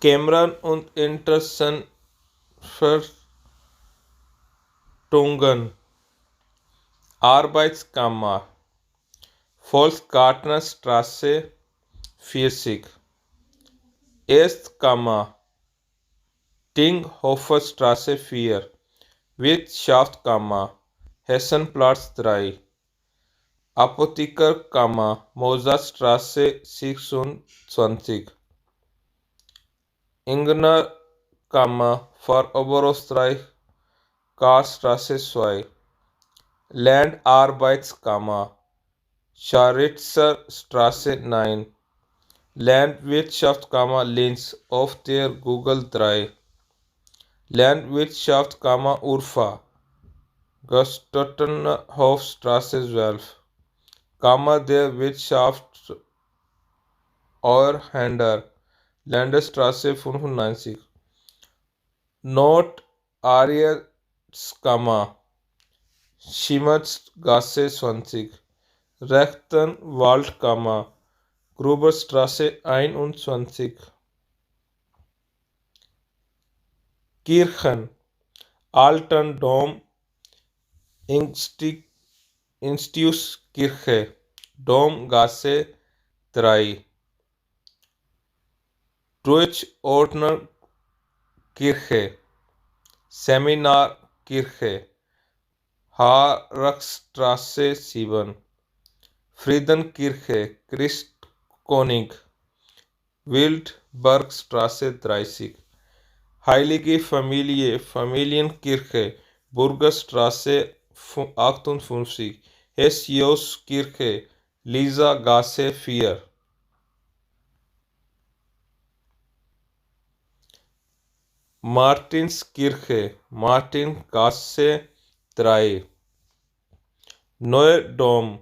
Cameron und Interessen Vertungen, Arbeitskammer, Volksgartnerstraße 40, Erstkammer, Dinghoferstraße 4, Wirtschaftskammer, Hessenplatz 3, Apothekerkammer, Mozartstraße 26, Ingnerkammer für Oberösterreich, Karlstraße 2, Landarbeitskammer, Scharitzer Straße 9, Landwirtschaftskammer Linz auf der Google 3, Landwirtschaftskammer Urfa, Göstettenhofstraße 12, Kammer der Wirtschaft Eurhänder, Landesstraße 95, Nord-Arielskammer, Schimmersgasse 20, Rechtenwaldkammer, Gruberstraße 21, Kirchen, Alten Dom, Institutskirche, Domgasse 3, Deutschordner Kirche, Seminarkirche, Harachstraße 7, Friedenkirche, Christkönig, Wildbergstraße 30, Heilige Familie, Familienkirche, Burgerstraße 58, Hessiuskirche, Lisa-Gasse 4, Martinskirche, Martingasse 3, Neudom,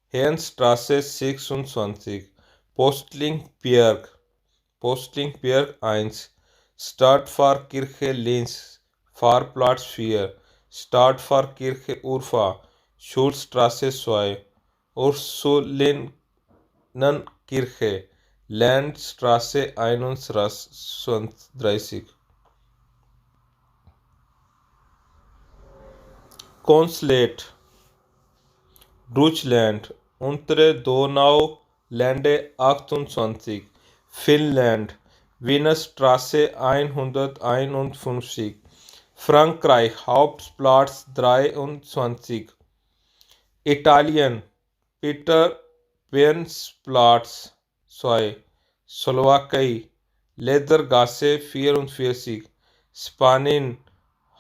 Herrenstraße 26, Postlingberg, Postlingberg 1, Stadtpfarrkirche Linz, Fahrplatz 4, Stadtpfarrkirche Urfa, Schulstraße 2, Ursulinenkirche, Landstraße 31, Konsulate, Deutschland, Untere Donau-Lande 28, Finnland, Wienerstraße 151, Frankreich, Hauptplatz 23, Italien, Peter Bernsplatz 2, Slowakei, Ledergasse 44, Spanien,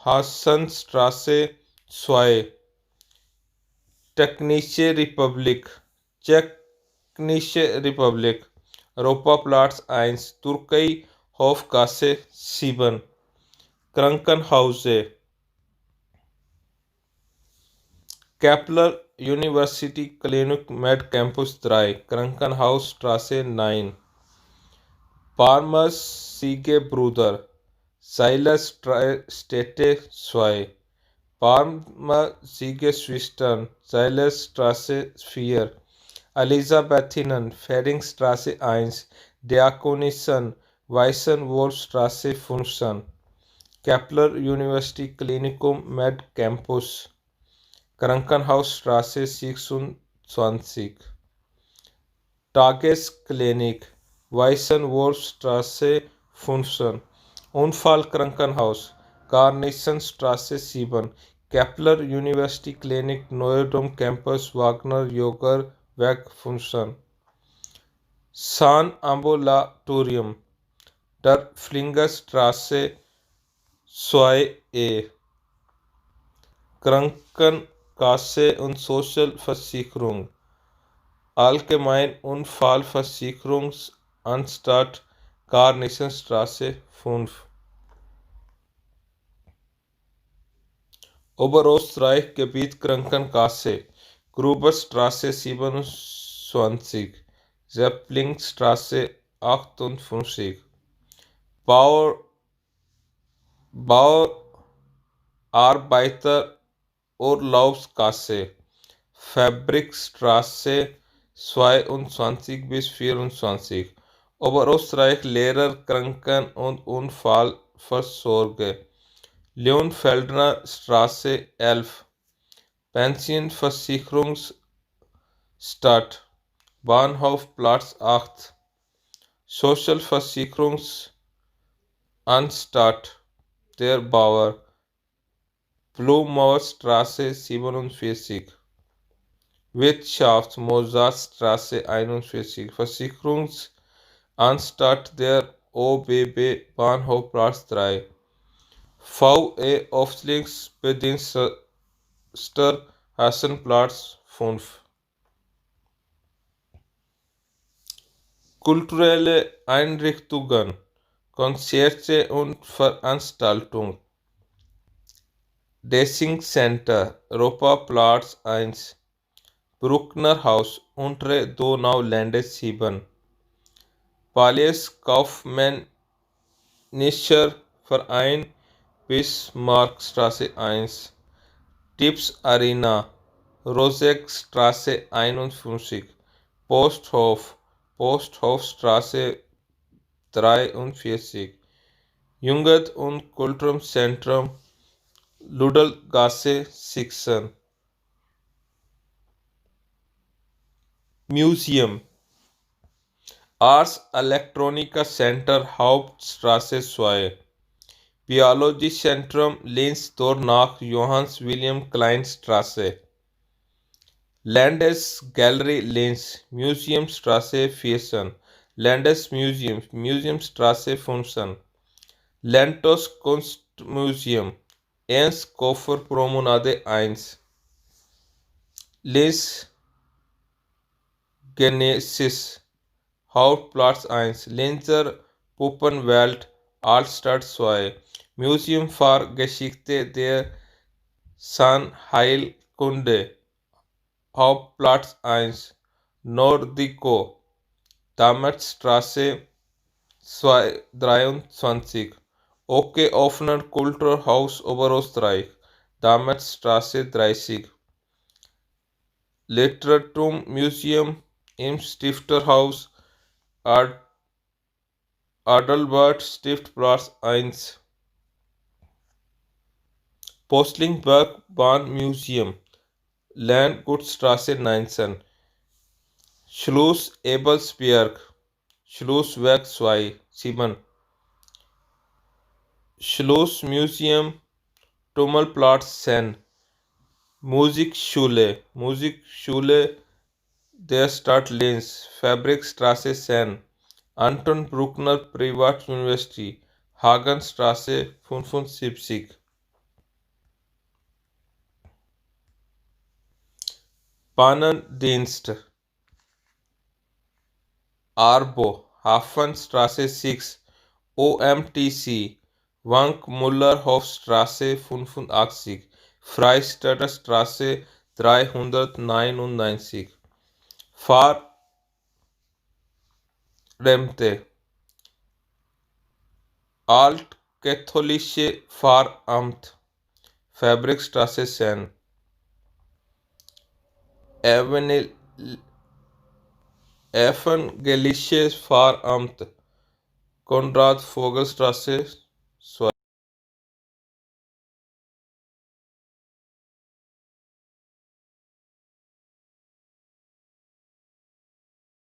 Hassenstraße 2, Tschechische Republik, Europaplatz 1, Türkei, Hofgasse 7, Krankenhause, Kepler University Klinik Med Campus 3, Krankenhausstraße 9, Parmers Bruder, Silas Städte 2, Parma Schwestern, Silasstraße 4, Elisabethinen, Feringstraße 1, Diakonissen, Weißenwolfstraße 15, Kepler University Klinikum Med Campus, Krankenhausstraße 26, Tagesklinik, Weißenwolfstraße 15, Unfallkrankenhaus, Garnisonstraße 7, Kepler University Klinik Neudom Campus Wagner Joger Weg 15, Zahnambulatorium, der Flingerstraße 2e, Krankenkasse und Sozialversicherung, Allgemeinunfallversicherungsanstalt, Garnisonstraße 5, Oberösterreich Gebiet Krankenkasse, Gruberstraße 27, Zepplingstraße 58, Bauarbeiterurlaubskasse, Fabrikstraße 22 bis 24, Oberösterreich Lehrer Kranken und Unfallversorge, Leonfeldner Straße 11, Pensionversicherungsstadt, Bahnhofplatz 8, Sozialversicherungsanstalt der Bauer, Blumauer Straße 47, Wirtschaft Mozartstraße 41, Versicherungsanstalt der OBB Bahnhofplatz 3, VE Aufsichtsbediensteter Hassenplatz 5. Kulturelle Einrichtungen, Konzerte und Veranstaltungen. Dessing Center, Europaplatz 1, Bruckner Haus, Untere Donauländer 7, Palais Kaufmännischer Verein, Bismarckstraße 1, Tipps Arena, Rosekstraße 51, Posthof, Posthofstraße 43, Jugend- und Kulturzentrum, Ludelgasse 6. Museum, Ars Electronica Center, Hauptstraße 2, Biologiezentrum Linz Dornach, Johannes William Klein Straße, Landesgalerie Linz, Museumstraße 14, Landesmuseum, Museumstraße 15, Lentos Kunstmuseum, Ernst Koffer Promenade 1, Linz Genesis, Hauptplatz 1, Linzer Puppenwelt, Altstadt 2, Museum für Geschichte der Sanheilkunde, Hauptplatz 1, Nordico, Damerstraße 23, OK Offener Kulturhaus Oberösterreich, Damerstraße 30, Literatum Museum im Stifterhaus, Adalbert Stiftplatz 1, Postlingberg Bahnmuseum, Landgutstraße 19, Schloss Ebelsberg, Schlosswerk 2, 7, Schlossmuseum Tummelplatz 10, Musikschule der Stadt Linz, Fabrikstraße 10, Anton Bruckner Privatuniversität, Hagenstraße 75. Bahnendienst, Arbo, Hafenstraße 6, OMTC, Wank-Müller-Hofstraße 85, Freistädter Straße 399, Pfarrämter, Altkatholische Pfarramt, Fabrikstraße 10, Evangelisches Pfarramt, Konrad-Vogel-Straße 2.